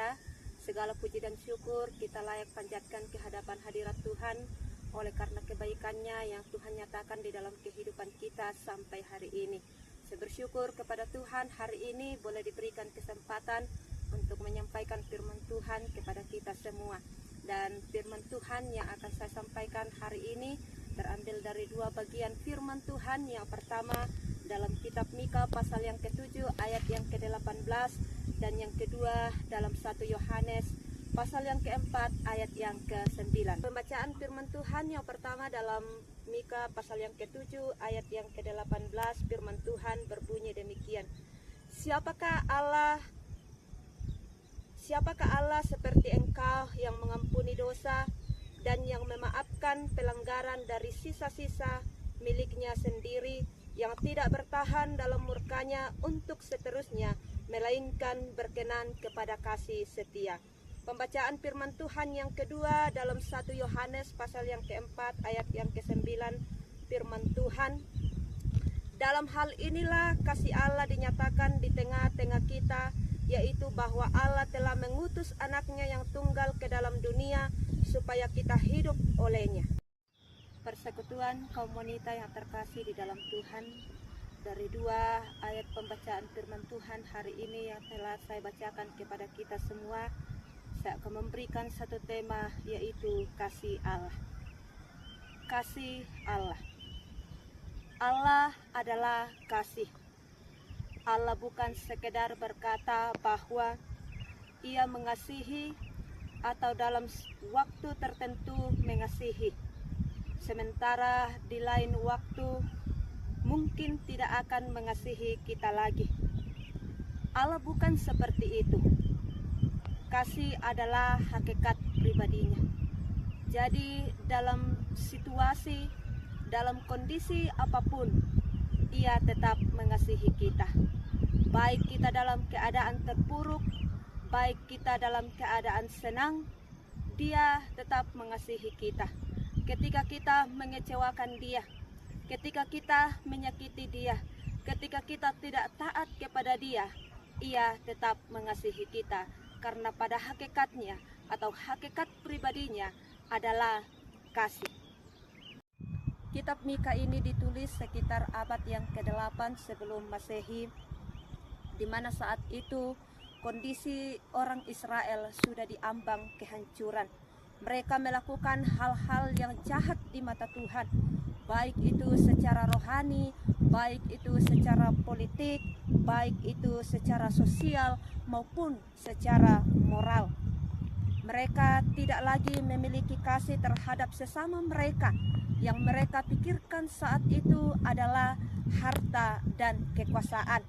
Esa. Segala puji dan syukur kita layak panjatkan ke hadapan hadirat Tuhan oleh karena kebaikannya yang Tuhan nyatakan di dalam kehidupan kita sampai hari ini. Saya bersyukur kepada Tuhan hari ini boleh diberikan kesempatan untuk menyampaikan firman Tuhan kepada kita semua. Dan firman Tuhan yang akan saya sampaikan hari ini terambil dari dua bagian firman Tuhan. Yang pertama dalam kitab Mika pasal yang ke-7 ayat yang ke-18, dan yang kedua dalam 1 Yohanes pasal yang ke-4 ayat yang ke-9. Pembacaan firman Tuhan yang pertama dalam Mika pasal yang ke-7 ayat yang ke-18, firman Tuhan berbunyi demikian. Siapakah Allah seperti Engkau yang mengampuni dosa dan yang memaafkan pelanggaran dari sisa-sisa miliknya sendiri, yang tidak bertahan dalam murkanya untuk seterusnya, melainkan berkenan kepada kasih setia. Pembacaan firman Tuhan yang kedua dalam 1 Yohanes pasal yang ke-4 ayat yang ke-9, firman Tuhan. Dalam hal inilah kasih Allah dinyatakan di tengah-tengah kita, yaitu bahwa Allah telah mengutus anaknya yang tunggal ke dalam dunia supaya kita hidup olehnya. Persekutuan kaum wanita yang terkasih di dalam Tuhan, dari dua ayat pembacaan firman Tuhan hari ini yang telah saya bacakan kepada kita semua, saya akan memberikan satu tema, yaitu kasih Allah. Kasih Allah. Allah adalah kasih. Allah bukan sekedar berkata bahwa Ia mengasihi atau dalam waktu tertentu mengasihi, sementara di lain waktu mungkin tidak akan mengasihi kita lagi. Allah bukan seperti itu. Kasih adalah hakikat pribadinya. Jadi dalam situasi, dalam kondisi apapun, Ia tetap mengasihi kita. Baik kita dalam keadaan terpuruk, baik kita dalam keadaan senang, Dia tetap mengasihi kita. Ketika kita mengecewakan Dia, ketika kita menyakiti Dia, ketika kita tidak taat kepada Dia, Ia tetap mengasihi kita, karena pada hakikatnya atau hakikat pribadinya adalah kasih. Kitab Mika ini ditulis sekitar abad yang ke-8 sebelum Masehi, di mana saat itu kondisi orang Israel sudah diambang kehancuran. Mereka melakukan hal-hal yang jahat di mata Tuhan, baik itu secara rohani, baik itu secara politik, baik itu secara sosial maupun secara moral. Mereka tidak lagi memiliki kasih terhadap sesama mereka. Yang mereka pikirkan saat itu adalah harta dan kekuasaan,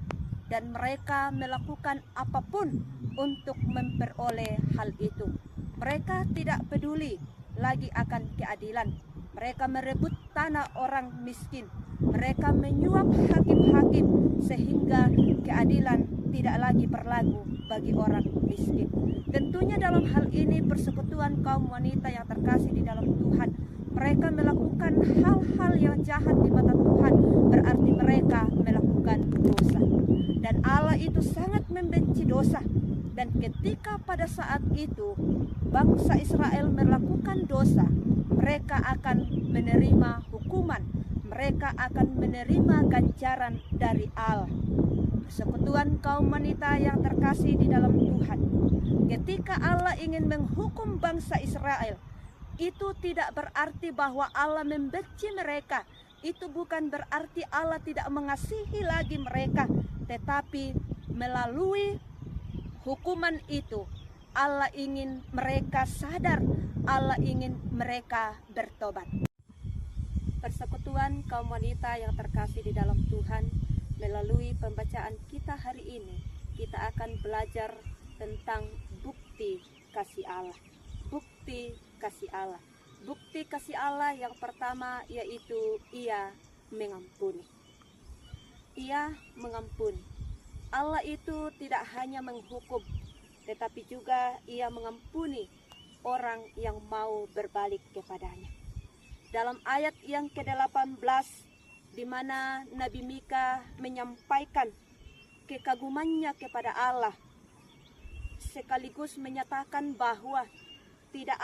dan mereka melakukan apapun untuk memperoleh hal itu. Mereka tidak peduli lagi akan keadilan. Mereka merebut tanah orang miskin. Mereka menyuap hakim-hakim sehingga keadilan tidak lagi berlaku bagi orang miskin. Tentunya dalam hal ini persekutuan kaum wanita yang terkasih di dalam Tuhan, mereka melakukan hal-hal yang jahat di mata Tuhan, berarti mereka melakukan dosa. Dan Allah itu sangat membenci dosa. Dan ketika pada saat itu bangsa Israel melakukan dosa, mereka akan menerima hukuman, mereka akan menerima ganjaran dari Allah. Persekutuan kaum wanita yang terkasih di dalam Tuhan, ketika Allah ingin menghukum bangsa Israel, itu tidak berarti bahwa Allah membenci mereka. Itu bukan berarti Allah tidak mengasihi lagi mereka, tetapi melalui hukuman itu Allah ingin mereka sadar, Allah ingin mereka bertobat. Persekutuan kaum wanita yang terkasih di dalam Tuhan, melalui pembacaan kita hari ini, kita akan belajar tentang bukti kasih Allah. Bukti kasih Allah. Bukti kasih Allah yang pertama yaitu Ia mengampuni. Ia mengampuni. Allah itu tidak hanya menghukum, tetapi juga Ia mengampuni orang yang mau berbalik kepadanya. Dalam ayat yang ke-18, di mana Nabi Mika menyampaikan kekagumannya kepada Allah, sekaligus menyatakan bahwa tidak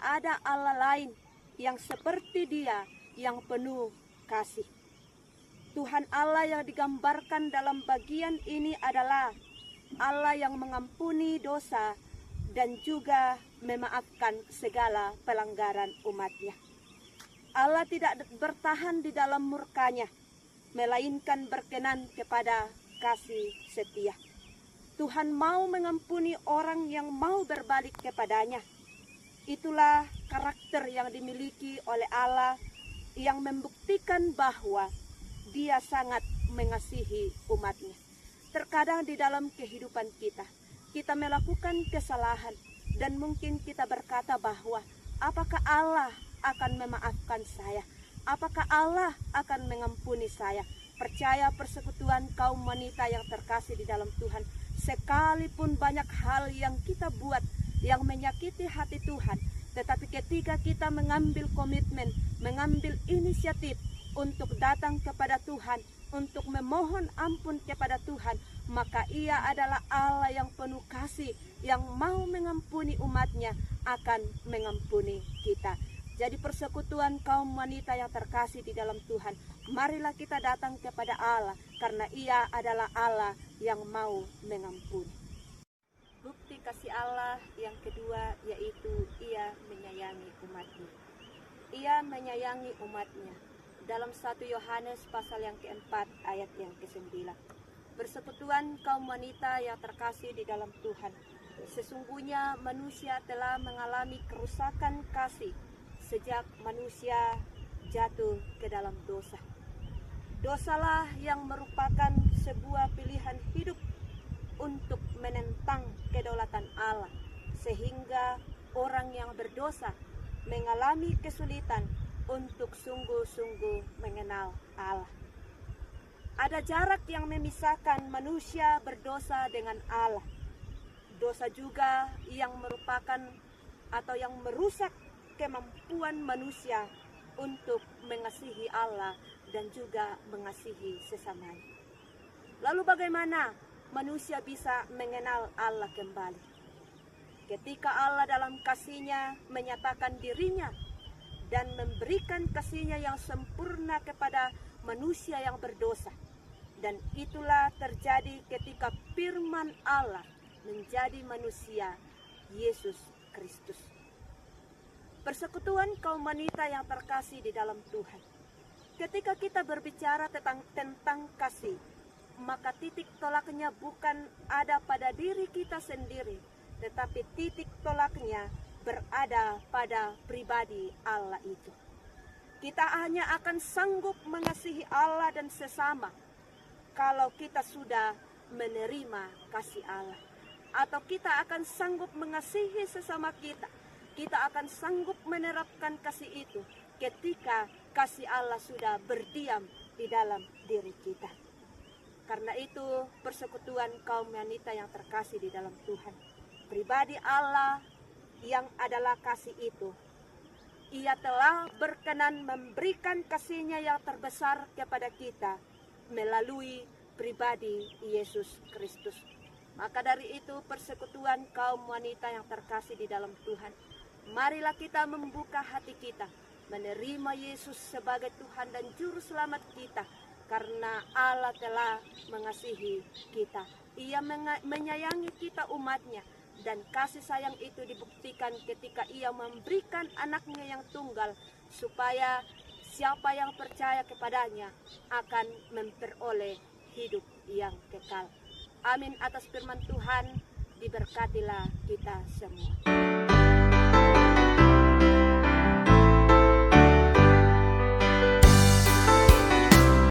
ada Allah lain yang seperti Dia yang penuh kasih. Tuhan Allah yang digambarkan dalam bagian ini adalah Allah yang mengampuni dosa dan juga memaafkan segala pelanggaran umatnya. Allah tidak bertahan di dalam murkanya, melainkan berkenan kepada kasih setia. Tuhan mau mengampuni orang yang mau berbalik kepadanya. Itulah karakter yang dimiliki oleh Allah yang membuktikan bahwa Dia sangat mengasihi umatnya. Terkadang di dalam kehidupan kita melakukan kesalahan dan mungkin kita berkata bahwa apakah Allah akan memaafkan saya? Apakah Allah akan mengampuni saya? Percaya persekutuan kaum wanita yang terkasih di dalam Tuhan, sekalipun banyak hal yang kita buat yang menyakiti hati Tuhan, tetapi ketika kita mengambil komitmen, mengambil inisiatif untuk datang kepada Tuhan, untuk memohon ampun kepada Tuhan, maka Ia adalah Allah yang penuh kasih, yang mau mengampuni umatnya, akan mengampuni kita. Jadi persekutuan kaum wanita yang terkasih di dalam Tuhan, marilah kita datang kepada Allah, karena Ia adalah Allah yang mau mengampuni. Bukti kasih Allah yang kedua yaitu Ia menyayangi umatnya. Ia menyayangi umatnya. Dalam 1 Yohanes pasal yang keempat ayat yang ke-9. Persekutuan kaum wanita yang terkasih di dalam Tuhan. Sesungguhnya manusia telah mengalami kerusakan kasih sejak manusia jatuh ke dalam dosa. Dosalah yang merupakan sebuah pilihan hidup untuk menentang kedaulatan Allah, sehingga orang yang berdosa mengalami kesulitan untuk sungguh-sungguh mengenal Allah. Ada jarak yang memisahkan manusia berdosa dengan Allah. Dosa juga yang merupakan atau yang merusak kemampuan manusia untuk mengasihi Allah dan juga mengasihi sesamanya. Lalu bagaimana manusia bisa mengenal Allah kembali? Ketika Allah dalam kasih-Nya menyatakan dirinya dan memberikan kasih-Nya yang sempurna kepada manusia yang berdosa. Dan itulah terjadi ketika firman Allah menjadi manusia, Yesus Kristus. Persekutuan kaum wanita yang terkasih di dalam Tuhan. Ketika kita berbicara tentang kasih, maka titik tolaknya bukan ada pada diri kita sendiri, tetapi titik tolaknya berada pada pribadi Allah itu. Kita hanya akan sanggup mengasihi Allah dan sesama kalau kita sudah menerima kasih Allah. Atau kita akan sanggup mengasihi sesama kita. Kita akan sanggup menerapkan kasih itu ketika kasih Allah sudah berdiam di dalam diri kita. Karena itu persekutuan kaum wanita yang terkasih di dalam Tuhan. Pribadi Allah yang adalah kasih itu, Ia telah berkenan memberikan kasih-Nya yang terbesar kepada kita melalui pribadi Yesus Kristus. Maka dari itu persekutuan kaum wanita yang terkasih di dalam Tuhan, marilah kita membuka hati kita, menerima Yesus sebagai Tuhan dan Juru Selamat kita, karena Allah telah mengasihi kita. Ia menyayangi kita umatnya. Dan kasih sayang itu dibuktikan ketika Ia memberikan anaknya yang tunggal, supaya siapa yang percaya kepadanya akan memperoleh hidup yang kekal. Amin. Atas firman Tuhan, diberkatilah kita semua.